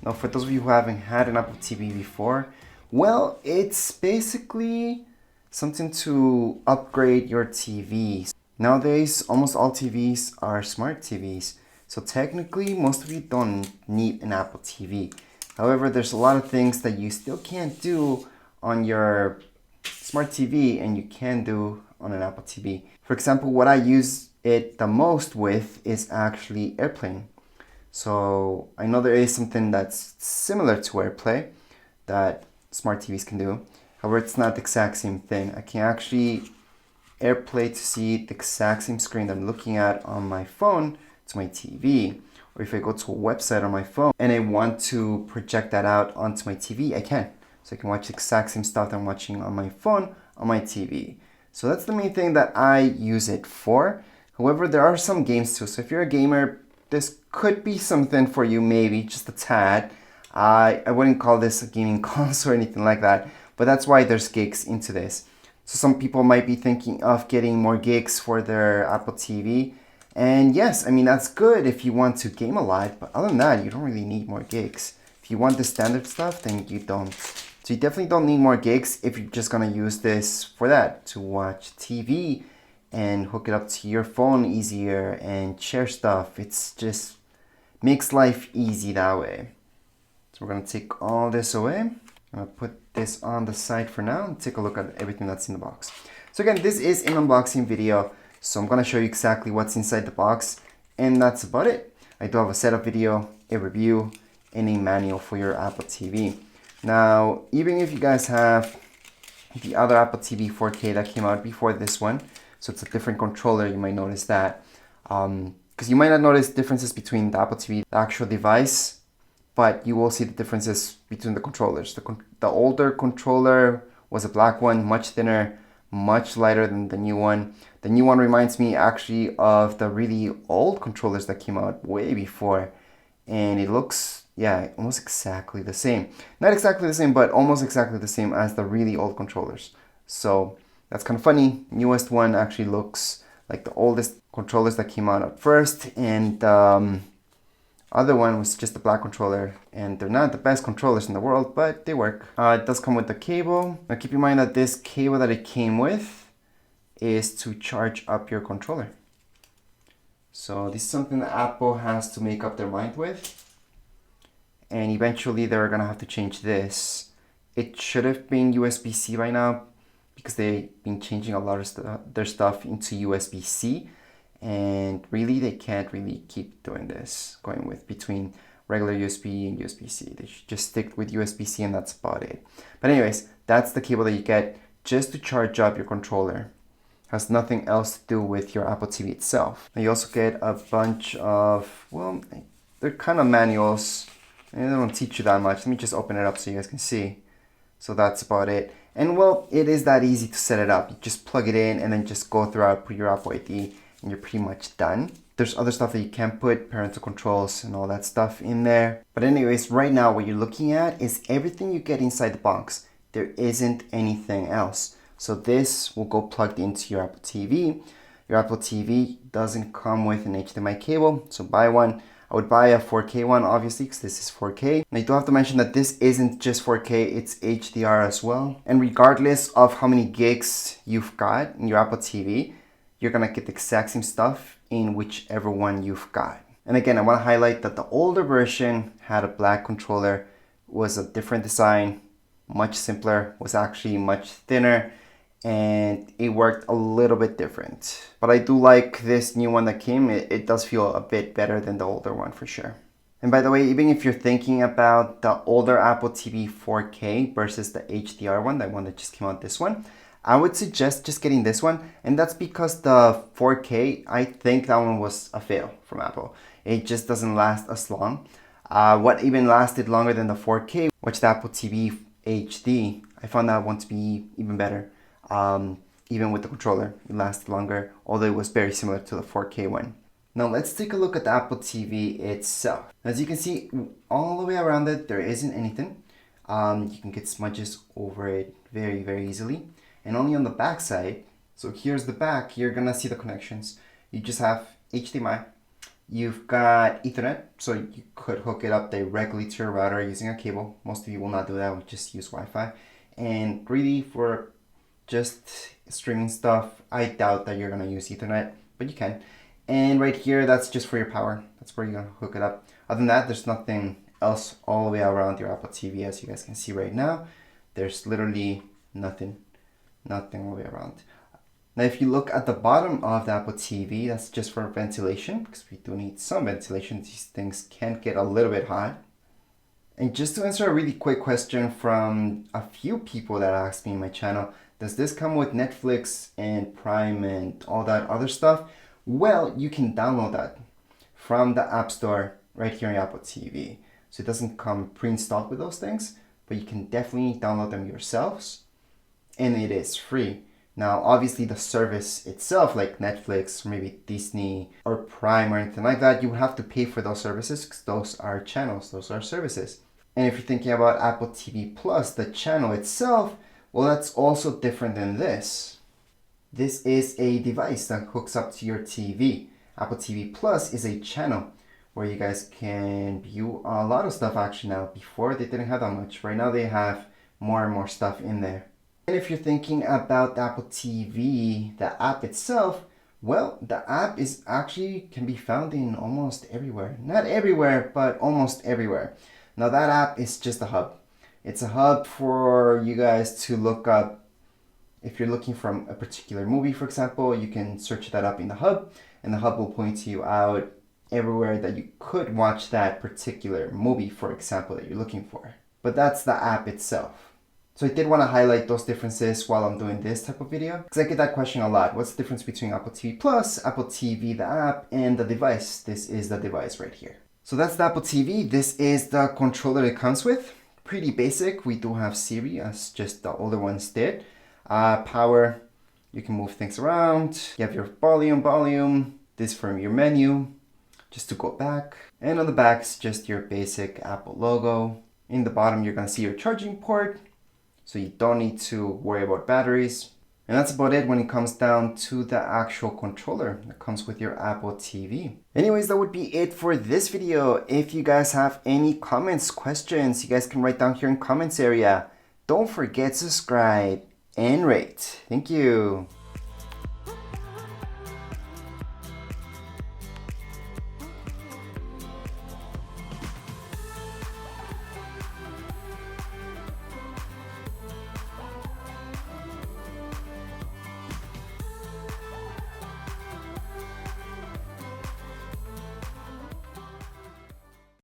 Now, for those of you who haven't had an Apple TV before, well, it's basically something to upgrade your TV. Nowadays, almost all TVs are smart TVs, so technically most of you don't need an Apple TV. However, there's a lot of things that you still can't do on your smart TV and you can do on an Apple TV. For example, what I use it the most with is actually AirPlay. So I know there is something that's similar to AirPlay that smart TVs can do. However, it's not the exact same thing. I can actually AirPlay to see the exact same screen that I'm looking at on my phone to my TV. Or if I go to a website on my phone and I want to project that out onto my TV, I can. So I can watch the exact same stuff that I'm watching on my phone on my TV. So that's the main thing that I use it for. However, there are some games too. So if you're a gamer, this could be something for you, maybe just a tad. I wouldn't call this a gaming console or anything like that, but that's why there's gigs into this. So some people might be thinking of getting more gigs for their Apple TV. And yes, I mean, that's good if you want to game a lot, but other than that, you don't really need more gigs. If you want the standard stuff, then you don't. So you definitely don't need more gigs if you're just gonna use this for that, to watch TV and hook it up to your phone easier and share stuff. It's just makes life easy that way. So we're gonna take all this away. I'm gonna put this on the side for now and take a look at everything that's in the box. So again, this is an unboxing video, so I'm gonna show you exactly what's inside the box, and that's about it. I do have a setup video, a review, and a manual for your Apple TV. Now, even if you guys have the other Apple TV 4K that came out before this one, so it's a different controller, you might notice that. Because you might not notice differences between the Apple TV, the actual device, but you will see the differences between the controllers. The older controller was a black one, much thinner, much lighter than the new one. The new one reminds me actually of the really old controllers that came out way before. And it looks, yeah, almost exactly the same. Not exactly the same, but almost exactly the same as the really old controllers. So that's kind of funny. Newest one actually looks like the oldest controllers that came out at first, and other one was just a black controller, and they're not the best controllers in the world, but they work. It does come with the cable. Now keep in mind that this cable that it came with is to charge up your controller. So this is something that Apple has to make up their mind with, and eventually they're gonna have to change this. It should have been USB-C by now, because they've been changing a lot of their stuff into USB-C, and really they can't really keep doing this, going with between regular USB and USB-C. They should just stick with USB-C and that's about it. But anyways, that's the cable that you get just to charge up your controller. Has nothing else to do with your Apple TV itself. And you also get a bunch of, well, they're kind of manuals, and they don't teach you that much. Let me just open it up so you guys can see. So that's about it. And well, it is that easy to set it up. You just plug it in and then just go throughout, put your Apple ID, and you're pretty much done. There's other stuff that you can put, parental controls and all that stuff in there. But anyways, right now what you're looking at is everything you get inside the box. There isn't anything else. So this will go plugged into your Apple TV. Your Apple TV doesn't come with an HDMI cable, so buy one. I would buy a 4K one, obviously, because this is 4K. Now, you do have to mention that this isn't just 4K, it's HDR as well. And regardless of how many gigs you've got in your Apple TV, you're gonna get the exact same stuff in whichever one you've got. And again, I wanna highlight that the older version had a black controller, was a different design, much simpler, was actually much thinner, and it worked a little bit different. But I do like this new one that came. It does feel a bit better than the older one for sure. And by the way, even if you're thinking about the older Apple TV 4K versus the HDR one, that one that just came out, this one, I would suggest just getting this one. And that's because the 4K, I think that one was a fail from Apple. It just doesn't last as long. What even lasted longer than the 4K, which the Apple TV HD, I found that one to be even better. Even with the controller, it lasted longer, although it was very similar to the 4K one. Now let's take a look at the Apple TV itself. As you can see, all the way around it, there isn't anything. You can get smudges over it very, very easily. And only on the back side, so here's the back, you're gonna see the connections. You just have HDMI, You've got Ethernet, so you could hook it up directly to your router using a cable. Most of you will not do that, we'll just use Wi-Fi. And really for just streaming stuff, I doubt that you're gonna use Ethernet, but you can. And right here, that's just for your power. That's where you're gonna hook it up. Other than that, there's nothing else all the way around your Apple TV, as you guys can see right now. There's literally nothing all the way around. Now, if you look at the bottom of the Apple TV, that's just for ventilation, because we do need some ventilation. These things can get a little bit hot. And just to answer a really quick question from a few people that asked me in my channel, does this come with Netflix and Prime and all that other stuff? Well, you can download that from the App Store right here on your Apple TV. So it doesn't come pre-installed with those things, but you can definitely download them yourselves, and it is free. Now, obviously the service itself, like Netflix, or maybe Disney or Prime or anything like that, you would have to pay for those services because those are channels, those are services. And if you're thinking about Apple TV Plus, the channel itself, well, that's also different than this. This is a device that hooks up to your TV. Apple TV Plus is a channel where you guys can view a lot of stuff actually now. Before they didn't have that much. Right now they have more and more stuff in there. And if you're thinking about the Apple TV, the app itself, well, the app is actually can be found in almost everywhere. Not everywhere, but almost everywhere. Now that app is just a hub. It's a hub for you guys to look up. If you're looking for a particular movie, for example, you can search that up in the hub, and the hub will point you out everywhere that you could watch that particular movie, for example, that you're looking for. But that's the app itself. So I did want to highlight those differences while I'm doing this type of video, because I get that question a lot. What's the difference between Apple TV Plus, Apple TV, the app, and the device? This is the device right here. So that's the Apple TV. This is the controller it comes with. Pretty basic. We do have Siri, as just the older ones did. Power, you can move things around. You have your volume, this from your menu, just to go back. And on the back's just your basic Apple logo. In the bottom, you're gonna see your charging port, so you don't need to worry about batteries. And that's about it when it comes down to the actual controller that comes with your Apple TV. Anyways, that would be it for this video. If you guys have any comments, questions, you guys can write down here in comments area. Don't forget to subscribe and rate. Thank you.